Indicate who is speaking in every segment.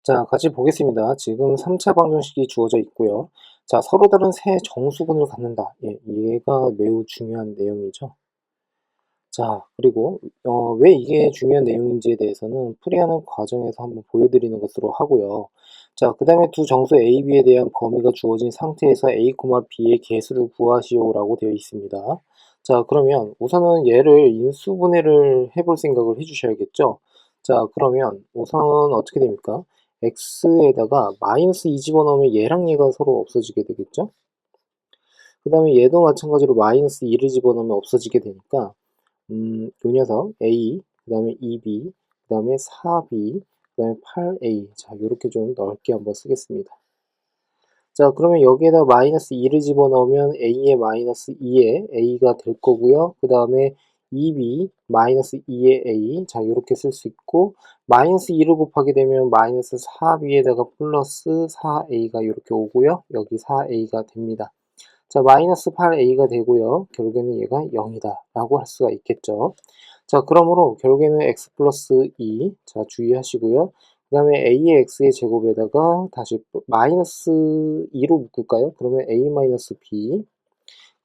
Speaker 1: 자, 같이 보겠습니다. 지금 3차 방정식이 주어져 있고요. 자, 서로 다른 세 정수근을 갖는다. 예, 얘가 매우 중요한 내용이죠. 자, 그리고 왜 이게 중요한 내용인지에 대해서는 풀이하는 과정에서 한번 보여드리는 것으로 하고요. 자, 그 다음에 두 정수 A, B에 대한 범위가 주어진 상태에서 A, B의 개수를 구하시오라고 되어 있습니다. 자, 그러면 우선은 얘를 인수분해를 해볼 생각을 해주셔야겠죠. 자, 그러면 우선 어떻게 됩니까? x에다가 마이너스 2 집어넣으면 얘랑 얘가 서로 없어지게 되겠죠? 그 다음에 얘도 마찬가지로 마이너스 2를 집어넣으면 없어지게 되니까 요 녀석 A, 그 다음에 2B, 그 다음에 4B, 그 다음에 8A. 자, 요렇게 좀 넓게 한번 쓰겠습니다. 자, 그러면 여기에다 마이너스 2를 집어넣으면 A의 마이너스 2에 A가 될 거고요. 그 다음에 2B 마이너스 2의 A. 자, 요렇게 쓸 수 있고, 마이너스 2를 곱하게 되면 마이너스 4B에다가 플러스 4A가 이렇게 오고요. 여기 4A가 됩니다. 자, 마이너스 8a가 되고요. 결국에는 얘가 0이다 라고 할 수가 있겠죠. 자, 그러므로 결국에는 x 플러스 2. 자, 주의하시고요. 그 다음에 a의 x의 제곱에다가 다시 마이너스 2로 묶을까요? 그러면 a 마이너스 b.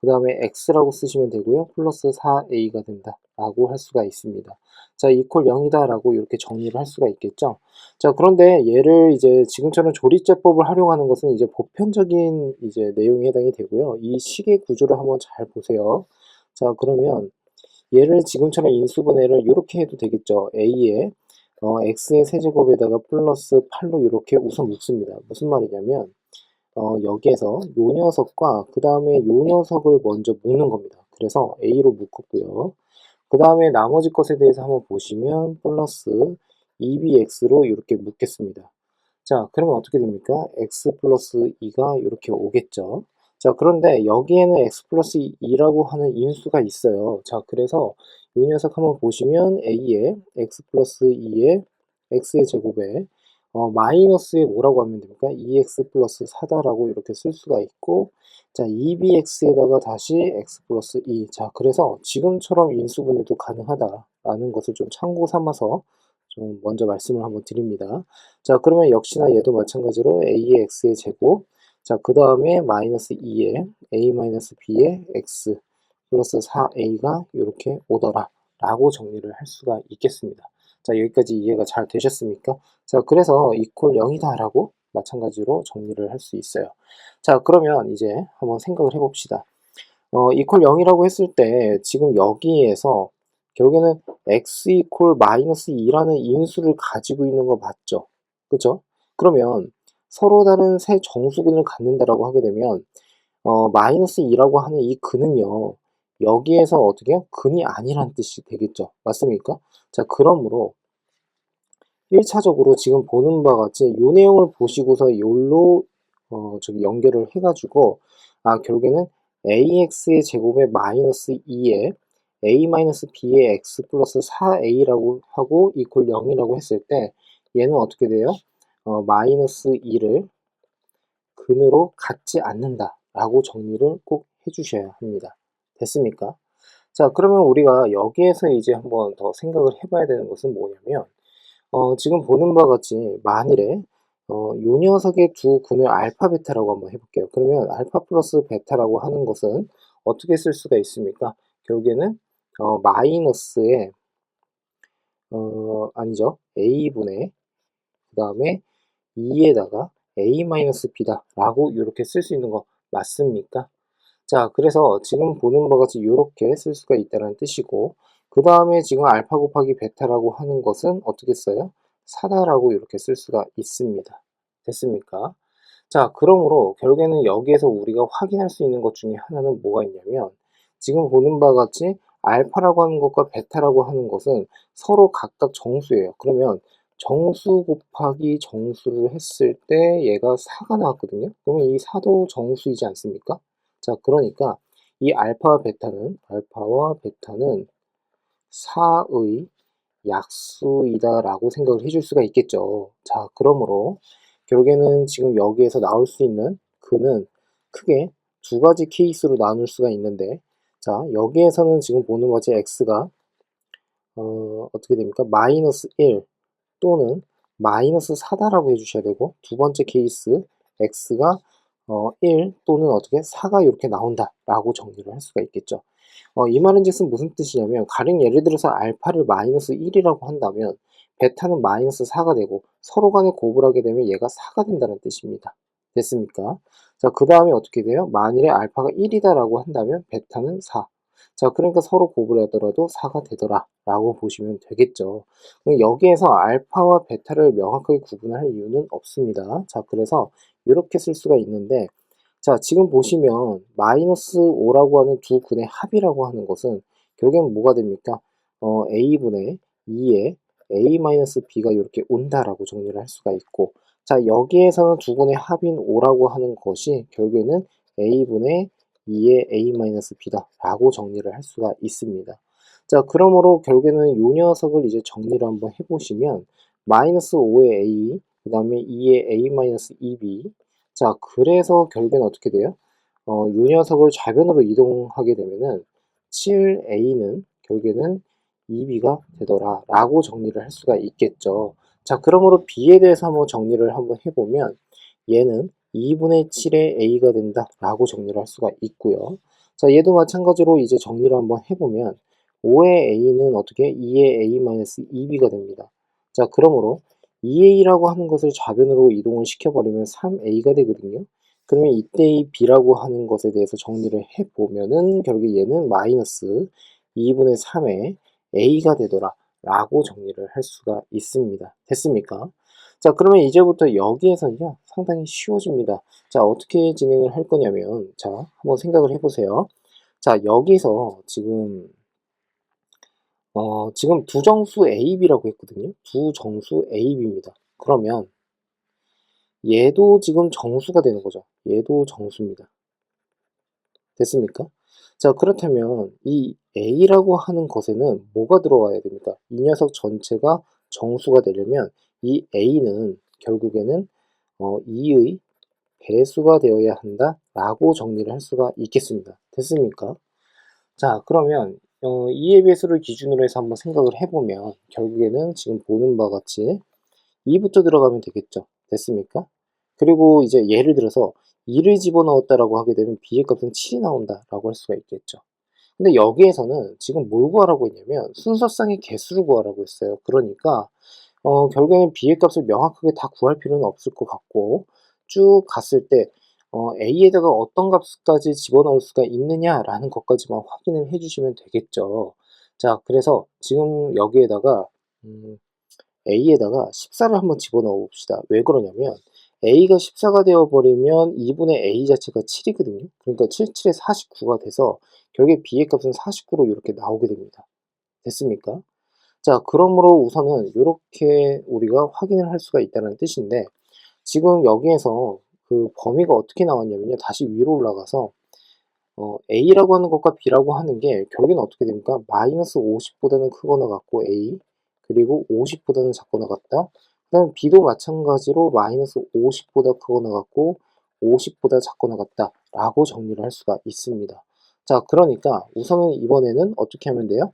Speaker 1: 그 다음에 x라고 쓰시면 되고요. 플러스 4a가 된다 라고 할 수가 있습니다. 자, 이퀄 0이다 라고 이렇게 정리를 할 수가 있겠죠. 자, 그런데 얘를 이제 지금처럼 조리제법을 활용하는 것은 이제 보편적인 이제 내용에 해당이 되고요. 이 식의 구조를 한번 잘 보세요. 자, 그러면 얘를 지금처럼 인수분해를 이렇게 해도 되겠죠. a에 x의 세제곱에다가 플러스 8로 이렇게 우선 묶습니다. 무슨 말이냐면 여기에서 요 녀석과 그 다음에 요 녀석을 먼저 묶는 겁니다. 그래서 A로 묶었고요. 그 다음에 나머지 것에 대해서 한번 보시면 플러스 2bx로 이렇게 묶겠습니다. 자, 그러면 어떻게 됩니까? x 플러스 2가 이렇게 오겠죠. 자, 그런데 여기에는 x 플러스 2라고 하는 인수가 있어요. 자, 그래서 이 녀석 한번 보시면 a에 x 플러스 2에 x의 제곱에 마이너스에 뭐라고 하면 됩니까? 2x 플러스 4다라고 이렇게 쓸 수가 있고, 자, 2bx에다가 다시 x 플러스 2. 자, 그래서 지금처럼 인수분해도 가능하다라는 것을 좀 참고 삼아서 좀 먼저 말씀을 한번 드립니다. 자, 그러면 역시나 얘도 마찬가지로 a의 x의 제곱, 자, 그 다음에 마이너스 2에 a 마이너스 b의 x 플러스 4a가 이렇게 오더라 라고 정리를 할 수가 있겠습니다. 자, 여기까지 이해가 잘 되셨습니까? 자, 그래서 이퀄 0이다 라고 마찬가지로 정리를 할 수 있어요. 자, 그러면 이제 한번 생각을 해봅시다. 이퀄 0이라고 했을 때 지금 여기에서 결국에는 x 이퀄 마이너스 2라는 인수를 가지고 있는 거 맞죠? 그죠? 그러면 서로 다른 세 정수근을 갖는다라고 하게 되면 마이너스 2라고 하는 이 근은요, 여기에서 어떻게 해요? 근이 아니란 뜻이 되겠죠. 맞습니까? 자, 그러므로 1차적으로 지금 보는 바와 같이 이 내용을 보시고서 요로 저기 연결을 해가지고 결국에는 ax의 제곱에 마이너스 2에 a 마이너스 b의 x 플러스 4a라고 하고 이퀄 0이라고 했을 때 얘는 어떻게 돼요? 마이너스 2를 근으로 갖지 않는다 라고 정리를 꼭 해주셔야 합니다. 됐습니까? 자, 그러면 우리가 여기에서 이제 한번 더 생각을 해봐야 되는 것은 뭐냐면 지금 보는 바와 같이 만일에 요 녀석의 두 근을 알파 베타라고 한번 해볼게요. 그러면 알파 플러스 베타라고 하는 것은 어떻게 쓸 수가 있습니까? 결국에는 마이너스에 아니죠. a분의 그 다음에 2에다가 a-b다 라고 이렇게 쓸 수 있는 거 맞습니까? 자, 그래서 지금 보는 바와 같이 이렇게 쓸 수가 있다는 뜻이고, 그 다음에 지금 알파 곱하기 베타라고 하는 것은 어떻게 써요? 4다라고 이렇게 쓸 수가 있습니다. 됐습니까? 자, 그러므로 결국에는 여기에서 우리가 확인할 수 있는 것 중에 하나는 뭐가 있냐면, 지금 보는 바와 같이 알파라고 하는 것과 베타라고 하는 것은 서로 각각 정수예요. 그러면 정수 곱하기 정수를 했을 때 얘가 4가 나왔거든요. 그러면 이 4도 정수이지 않습니까? 자, 그러니까 이 알파와 베타는 4의 약수이다라고 생각을 해줄 수가 있겠죠. 자, 그러므로 결국에는 지금 여기에서 나올 수 있는 근은 크게 두 가지 케이스로 나눌 수가 있는데, 자, 여기에서는 지금 보는 것이 x가 어떻게 됩니까? 마이너스 1 또는 마이너스 4다라고 해주셔야 되고, 두 번째 케이스 x가 1 또는 어떻게 4가 이렇게 나온다라고 정리를 할 수가 있겠죠. 이 말은즉슨 무슨 뜻이냐면, 가령 예를 들어서 알파를 마이너스 1이라고 한다면 베타는 마이너스 4가 되고 서로 간에 곱을 하게 되면 얘가 4가 된다는 뜻입니다. 됐습니까? 자, 그 다음에 어떻게 돼요? 만일에 알파가 1이다라고 한다면 베타는 4. 자, 그러니까 서로 곱을 하더라도 4가 되더라 라고 보시면 되겠죠. 여기에서 알파와 베타를 명확하게 구분할 이유는 없습니다. 자, 그래서 이렇게 쓸 수가 있는데, 자, 지금 보시면 마이너스 5라고 하는 두 근의 합이라고 하는 것은 결국엔 뭐가 됩니까? a분의 2에 a-b가 이렇게 온다라고 정리를 할 수가 있고, 자, 여기에서는 두 근의 합인 5라고 하는 것이 결국에는 a분의 2의 a-b다 라고 정리를 할 수가 있습니다. 자, 그러므로 결국에는 이 녀석을 이제 정리를 한번 해보시면 마이너스 5의 a, 그 다음에 2의 a-2b. 자, 그래서 결국에는 어떻게 돼요? 이 녀석을 좌변으로 이동하게 되면은 7a는 결국에는 2b가 되더라 라고 정리를 할 수가 있겠죠. 자, 그러므로 b에 대해서 한번 정리를 한번 해보면 얘는 2분의 7의 a가 된다 라고 정리를 할 수가 있고요. 자, 얘도 마찬가지로 이제 정리를 한번 해보면 5의 a는 어떻게 2의 a-2b가 됩니다. 자, 그러므로 2a라고 하는 것을 좌변으로 이동을 시켜버리면 3a가 되거든요. 그러면 이때의 b라고 하는 것에 대해서 정리를 해보면은 결국 얘는 마이너스 2분의 3의 a가 되더라 라고 정리를 할 수가 있습니다. 됐습니까? 자, 그러면 이제부터 여기에서는요 상당히 쉬워집니다. 자, 어떻게 진행을 할 거냐면, 자, 한번 생각을 해보세요. 자, 여기서 지금 두 정수 a, b라고 했거든요. 두 정수 a, b입니다. 그러면 얘도 지금 정수가 되는 거죠. 얘도 정수입니다. 됐습니까? 자, 그렇다면 이 a라고 하는 것에는 뭐가 들어와야 됩니까? 이 녀석 전체가 정수가 되려면 이 a는 결국에는 2의 배수가 되어야 한다 라고 정리를 할 수가 있겠습니다. 됐습니까? 자, 그러면 2의 배수를 기준으로 해서 한번 생각을 해보면 결국에는 지금 보는 바와 같이 2부터 들어가면 되겠죠. 됐습니까? 그리고 이제 예를 들어서 2를 집어넣었다라고 하게 되면 b의 값은 7이 나온다라고 할 수가 있겠죠. 근데 여기에서는 지금 뭘 구하라고 했냐면 순서상의 개수를 구하라고 했어요. 그러니까 결국에는 b의 값을 명확하게 다 구할 필요는 없을 것 같고, 쭉 갔을 때 a에다가 어떤 값까지 집어넣을 수가 있느냐라는 것까지만 확인을 해주시면 되겠죠. 자, 그래서 지금 여기에다가 a에다가 14를 한번 집어넣어 봅시다. 왜 그러냐면 a가 14가 되어버리면 2분의 a 자체가 7이거든요. 그러니까 7, 7에 49가 돼서 결국에 b의 값은 49로 이렇게 나오게 됩니다. 됐습니까? 자, 그러므로 우선은 이렇게 우리가 확인을 할 수가 있다는 뜻인데, 지금 여기에서 그 범위가 어떻게 나왔냐면요. 다시 위로 올라가서 a라고 하는 것과 b라고 하는 게 결국에는 어떻게 됩니까? 마이너스 50보다는 크거나 같고 a, 그리고 50보다는 작거나 같다. 그 다음 b도 마찬가지로 마이너스 50보다 크거나 같고 50보다 작거나 같다 라고 정리를 할 수가 있습니다. 자, 그러니까 우선은 이번에는 어떻게 하면 돼요?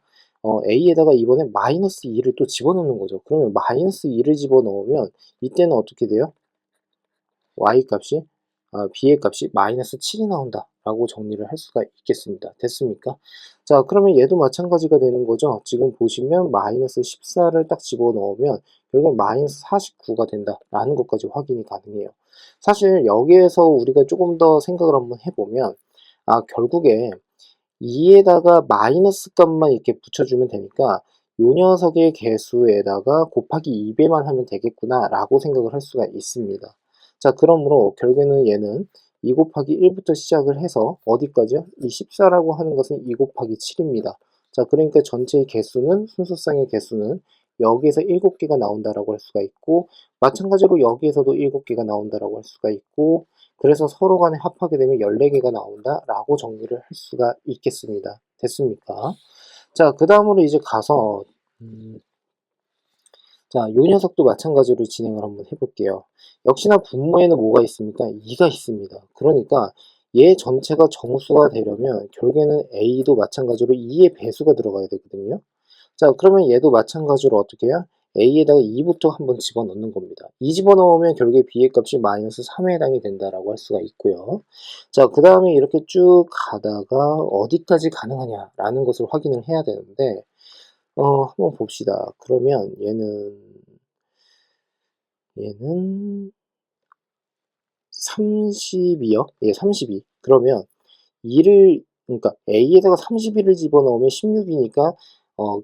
Speaker 1: a에다가 이번에 마이너스 2를 또 집어넣는 거죠. 그러면 마이너스 2를 집어넣으면 이때는 어떻게 돼요? y 값이 b의 값이 마이너스 7이 나온다 라고 정리를 할 수가 있겠습니다. 됐습니까? 자, 그러면 얘도 마찬가지가 되는 거죠. 지금 보시면 마이너스 14를 딱 집어넣으면 결국 마이너스 49가 된다 라는 것까지 확인이 가능해요. 사실 여기에서 우리가 조금 더 생각을 한번 해보면 결국에 2에다가 마이너스 값만 이렇게 붙여주면 되니까 요 녀석의 개수에다가 곱하기 2배만 하면 되겠구나 라고 생각을 할 수가 있습니다. 자, 그러므로 결국에는 얘는 2 곱하기 1부터 시작을 해서 어디까지요? 이 14라고 하는 것은 2 곱하기 7입니다. 자, 그러니까 전체의 개수는, 순서상의 개수는 여기에서 7개가 나온다라고 할 수가 있고, 마찬가지로 여기에서도 7개가 나온다라고 할 수가 있고, 그래서 서로 간에 합하게 되면 14개가 나온다라고 정리를 할 수가 있겠습니다. 됐습니까? 자, 그 다음으로 이제 가서 자, 요 녀석도 마찬가지로 진행을 한번 해볼게요. 역시나 분모에는 뭐가 있습니까? 2가 있습니다. 그러니까 얘 전체가 정수가 되려면 결국에는 a도 마찬가지로 2의 배수가 들어가야 되거든요. 자, 그러면 얘도 마찬가지로 어떻게 해요? a에다가 2부터 한번 집어넣는 겁니다. 2 집어넣으면 결국에 b의 값이 마이너스 3에 해당이 된다라고 할 수가 있고요. 자, 그 다음에 이렇게 쭉 가다가 어디까지 가능하냐라는 것을 확인을 해야 되는데, 한번 봅시다. 그러면 얘는 32요? 예, 32. 그러면 2를, 그러니까 a에다가 32를 집어넣으면 16이니까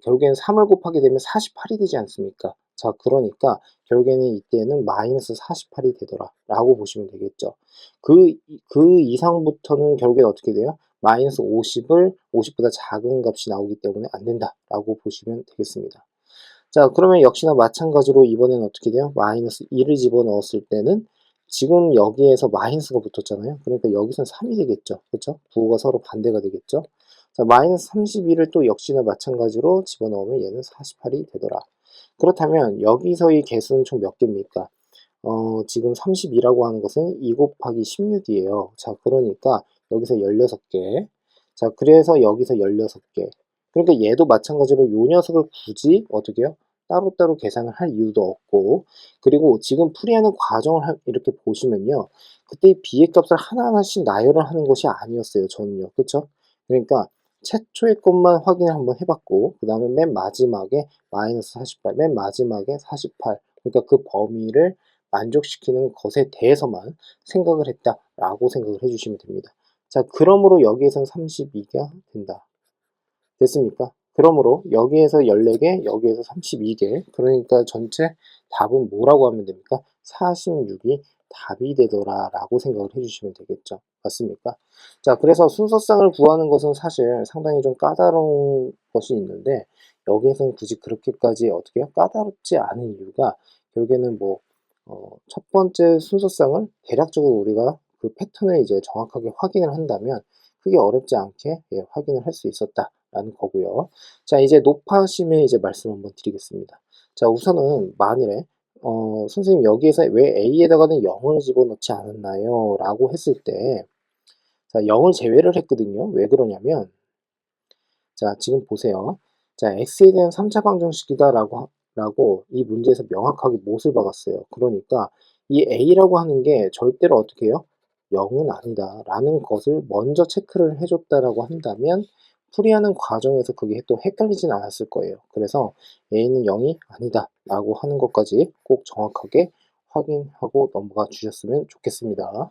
Speaker 1: 결국에는 3을 곱하게 되면 48이 되지 않습니까? 자, 그러니까 결국에는 이때는 마이너스 48이 되더라 라고 보시면 되겠죠. 그 이상부터는 결국엔 어떻게 돼요? 마이너스 50보다 작은 값이 나오기 때문에 안 된다 라고 보시면 되겠습니다. 자, 그러면 역시나 마찬가지로 이번에는 어떻게 돼요? 마이너스 2를 집어넣었을 때는 지금 여기에서 마이너스가 붙었잖아요. 그러니까 여기서는 3이 되겠죠. 그렇죠? 부호가 서로 반대가 되겠죠. 자, 마이너스 32를 또 역시나 마찬가지로 집어넣으면 얘는 48이 되더라. 그렇다면 여기서의 개수는 총 몇 개입니까? 지금 32라고 하는 것은 2 곱하기 16이에요. 자, 그러니까 여기서 16개. 자, 그래서 여기서 16개. 그러니까 얘도 마찬가지로 요 녀석을 굳이 어떻게 해요? 따로따로 계산을 할 이유도 없고, 그리고 지금 풀이하는 과정을 이렇게 보시면요. 그때 b의 값을 하나하나씩 나열을 하는 것이 아니었어요. 저는요. 그쵸? 그러니까 최초의 것만 확인을 한번 해봤고, 그 다음에 맨 마지막에 마이너스 48, 맨 마지막에 48. 그러니까 그 범위를 만족시키는 것에 대해서만 생각을 했다라고 생각을 해주시면 됩니다. 자, 그러므로 여기에선 32가 된다. 됐습니까? 그러므로 여기에서 14개, 여기에서 32개. 그러니까 전체 답은 뭐라고 하면 됩니까? 46이 답이 되더라 라고 생각을 해주시면 되겠죠. 맞습니까? 자, 그래서 순서쌍을 구하는 것은 사실 상당히 좀 까다로운 것이 있는데, 여기에서는 굳이 그렇게까지 어떻게 해요? 까다롭지 않은 이유가 결국에는 첫 번째 순서쌍을 대략적으로 우리가 그 패턴을 이제 정확하게 확인을 한다면 크게 어렵지 않게 확인을 할 수 있었다라는 거고요. 자, 이제 높아심에 이제 말씀 한번 드리겠습니다. 자, 우선은 만일에 선생님 여기에서 왜 a에다가는 0을 집어넣지 않았나요? 라고 했을 때, 자, 0을 제외를 했거든요. 왜 그러냐면, 자, 지금 보세요. 자, x에 대한 3차 방정식이다 라고 이 문제에서 명확하게 못을 박았어요. 그러니까 이 a라고 하는 게 절대로 어떻게 해요? 0은 아니다 라는 것을 먼저 체크를 해줬다라고 한다면 풀이하는 과정에서 그게 또 헷갈리진 않았을 거예요. 그래서 a는 0이 아니다 라고 하는 것까지 꼭 정확하게 확인하고 넘어가 주셨으면 좋겠습니다.